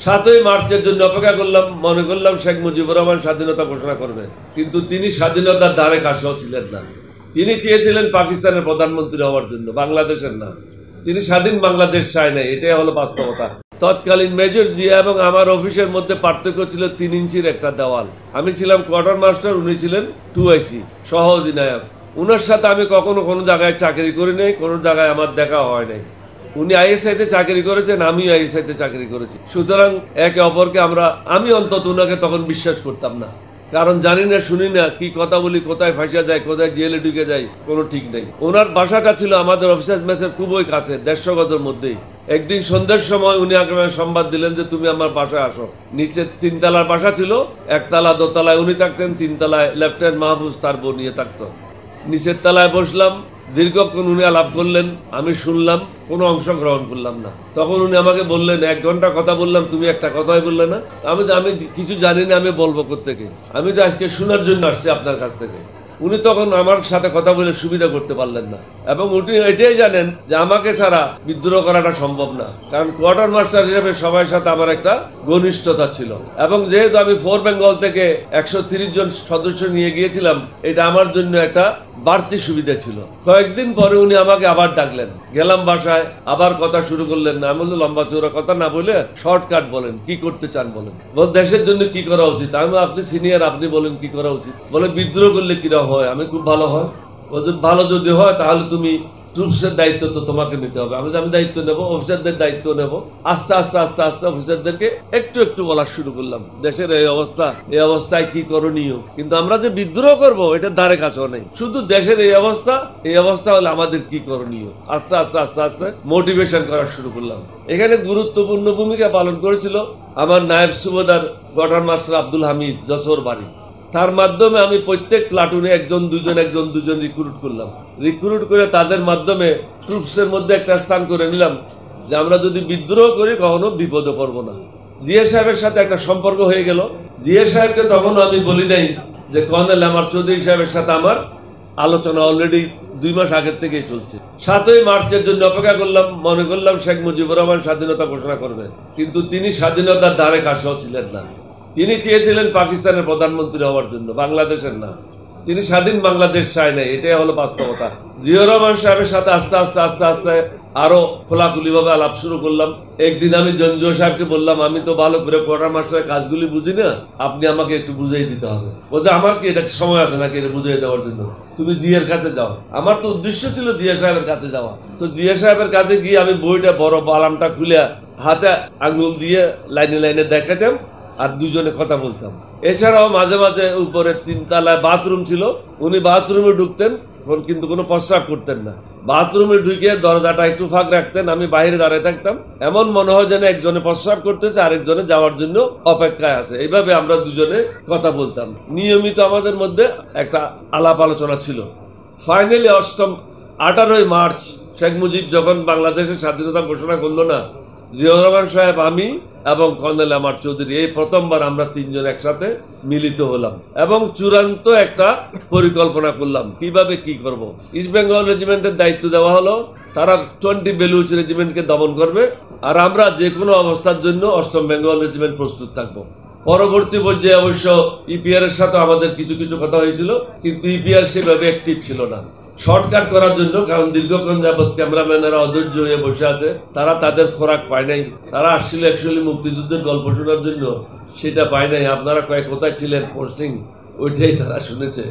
7ই মার্চের জন্য অপেক্ষা করলাম, মনে করলাম শেখ মুজিবুর রহমান স্বাধীনতা ঘোষণা করবে, কিন্তু তিনি স্বাধীনতার ধারে কাছেও ছিলেন না। তিনি চেয়েছিলেন পাকিস্তানের প্রধানমন্ত্রী হওয়ার জন্য, বাংলাদেশের না। তিনি স্বাধীন বাংলাদেশ চায় নাই, এটাই হলো বাস্তবতা। তৎকালীন মেজর জিয়া এবং আমার অফিসের মধ্যে পার্থক্য ছিল 3 ইঞ্চির একটা দেওয়াল। আমি ছিলাম কোয়ার্টার মাস্টার, উনি ছিলেন 2IC সহ অধিনায়ক। উনার সাথে আমি কখনো কোনো জায়গায় চাকরি করি নাই, কোনো জায়গায় আমার দেখা হয় নাই। উনি ISI-তে চাকরি করেছেন, আমি ISI-তে চাকরি করেছি। সুতরাং একে অপরকে আমি অন্তত উনাকে তখন বিশ্বাস করতাম না, কারণ জানি না শুনি না কি কথা বলি, কোথায় ফাঁসা যায়, কোথায় জেলে ঢুকে যায়, কোনো ঠিক নেই। ওনার বাসাটা ছিল আমাদের অফিসার্স মেসের খুবই কাছে, 150 গজের মধ্যেই। একদিন সন্ধ্যার সময় উনি আমাকে সংবাদ দিলেন যে তুমি আমার বাসায় আসো। নিচে 3 তলার বাসা ছিল, 1 তলা 2 তলায় উনি থাকতেন, 3 তলায় লেফটেন্যান্ট মাহফুজ তার বউ নিয়ে থাকতো। নিচের তলায় বসলাম, দীর্ঘক্ষণ উনি আলাপ করলেন, আমি শুনলাম, কোনো অংশগ্রহণ করলাম না। তখন উনি আমাকে বললেন, 1 ঘন্টা কথা বললাম, তুমি একটা কথাই বললে না। আমি কিছু জানি না, আমি বলবো কোত্থেকে, আমি তো আজকে শোনার জন্য আসছি আপনার কাছ থেকে। উনি তখন আমার সাথে কথা বলে সুবিধা করতে পারলেন না, এবং উনি এটাই জানেন যে আমাকে ছাড়া বিদ্রোহ করাটা সম্ভব না, কারণ কোয়ার্টার মাস্টার হিসেবে সবার সাথে আমার একটা ঘনিষ্ঠতা ছিল। এবং যেহেতু আমি 4 বেঙ্গল থেকে 130 জন সদস্য নিয়ে গিয়েছিলাম, এটা আমার জন্য একটা বাড়তি সুবিধা ছিল। কয়েকদিন পরে উনি আমাকে আবার ডাকলেন, গেলাম বাসায়, আবার কথা শুরু করলেন। না, আমি বললাম লম্বা চৌড়া কথা না বলে শর্টকাট বলেন, কি করতে চান বলেন। দেশের জন্য কি করা উচিত। আমি, আপনি সিনিয়র, আপনি বলেন কি করা উচিত। বলে বিদ্রোহ করলে কিরকম হয়। আমি, খুব ভালো হয়। ভালো যদি হয় তাহলে তুমি ট্রুপসের দায়িত্ব তো তোমাকে নিতে হবে। আমি দায়িত্ব নেব, অফিসারদের দায়িত্ব নেব। আস্তে আস্তে আস্তে আস্তে অফিসারদেরকে একটু একটু বলা শুরু করলাম, দেশের এই অবস্থা, এই অবস্থায় কি করণীয়। কিন্তু আমরা যে বিদ্রোহ করব এটার ধারে কাছেও নেই, শুধু দেশের এই অবস্থা হলে আমাদের কি করণীয়। আস্তে আস্তে আস্তে আস্তে মোটিভেশন করা শুরু করলাম। এখানে গুরুত্বপূর্ণ ভূমিকা পালন করেছিল আমার নায়েব সুবেদার কোয়ার্টার মাস্টার আব্দুল হামিদ, যশোর বাড়ি। তার মাধ্যমে আমি প্রত্যেক প্লাটুনে একজন দুজন রিক্রুট করলাম। রিক্রুট করে তাদের মাধ্যমে ট্রুপসের মধ্যে একটা স্থান করে নিলাম যে আমরা যদি বিদ্রোহ করি কখনো বিপদে পড়ব না। জিয়া সাহেবের সাথে একটা সম্পর্ক হয়ে গেল। জিয়া সাহেবকে তখন আমি বলি নাই যে কর্নেল আমার চৌধুরী সাহেবের সাথে আমার আলোচনা অলরেডি 2 মাস আগের থেকেই চলছে। 7ই মার্চের জন্য অপেক্ষা করলাম, মনে করলাম শেখ মুজিবুর রহমান স্বাধীনতা ঘোষণা করবে, কিন্তু তিনি স্বাধীনতার ধারে কাছেও ছিলেন না। তিনি চেয়েছিলেন পাকিস্তানের প্রধানমন্ত্রী হওয়ার জন্য, বাংলাদেশের না। তিনি স্বাধীন বাংলাদেশ চায় নাই, এটাই হলো বাস্তবতা। জিয়া রহমান সাহেবের সাথে আস্তে আস্তে আস্তে আস্তে আরো খোলাখুলি ভাবে আলাপ শুরু করলাম। একদিন আমি জঞ্জুয়া সাহেবকে বললাম, আমি তো ভালো করে কোয়ার্টার মাস্টারের কাজগুলি বুঝি না, আপনি আমাকে একটু বুঝিয়ে দিতে হবে। বলতে, আমার কি এটা সময় আছে নাকি এটা বুঝিয়ে দেওয়ার জন্য, তুমি জিয়ার কাছে যাও। আমার তো উদ্দেশ্য ছিল জিয়া সাহেবের কাছে যাওয়া। তো জিয়া সাহেবের কাছে গিয়ে আমি বইটা, বড় আলামটা খুলে হাতে আঙুল দিয়ে লাইনে লাইনে দেখাতাম, আর দুজনে কথা বলতাম। এছাড়াও মাঝে মাঝে উপরে 3 তলায় বাথরুম ছিল, উনি বাথরুমে ঢুকতেন, কিন্তু কোনো প্রস্রাব করতেন না। বাথরুমে ঢুকে দরজাটা একটু ফাঁক রাখতেন, আমি বাইরে দাঁড়িয়ে থাকতাম। এমন মনে হয় যেন একজনে প্রস্রাব করতেছে, আরেকজনে যাওয়ার জন্য অপেক্ষায় আছে। এইভাবে আমরা দুজনে কথা বলতাম। নিয়মিত আমাদের মধ্যে একটা আলাপ আলোচনা ছিল। ফাইনালি 18ই মার্চ শেখ মুজিব যখন বাংলাদেশের স্বাধীনতা ঘোষণা করলো না, জিয়া রহমান সাহেব, আমি এবং কর্নেল আমার চৌধুরী, এই প্রথমবার আমরা 3 জন একসাথে মিলিত হলাম এবং চূড়ান্ত একটা পরিকল্পনা করলাম কিভাবে কি করব। ইস্ট বেঙ্গল রেজিমেন্টের দায়িত্ব দেওয়া হলো, তারা 20 বেলুচ রেজিমেন্টকে দমন করবে, আর আমরা যে কোনো অবস্থার জন্য 8ম বেঙ্গল রেজিমেন্ট প্রস্তুত থাকবো। পরবর্তী পর্যায়ে অবশ্য ইপিআর এর সাথে আমাদের কিছু কিছু কথা হয়েছিল, কিন্তু ইপিআর সেভাবে অ্যাক্টিভ ছিল না। শর্টকাট করার জন্য, কারণ দীর্ঘক্ষণ যাবৎ ক্যামেরাম্যানেরা অধৈর্য হয়ে বসে আছে, তারা তাদের খোরাক পায় নাই। তারা আসছিল অ্যাকচুয়ালি মুক্তিযুদ্ধের গল্প শোনার জন্য, সেটা পায় নাই। আপনারা কোথায় ছিলেন পোস্টিং, ওইটাই তারা শুনেছে।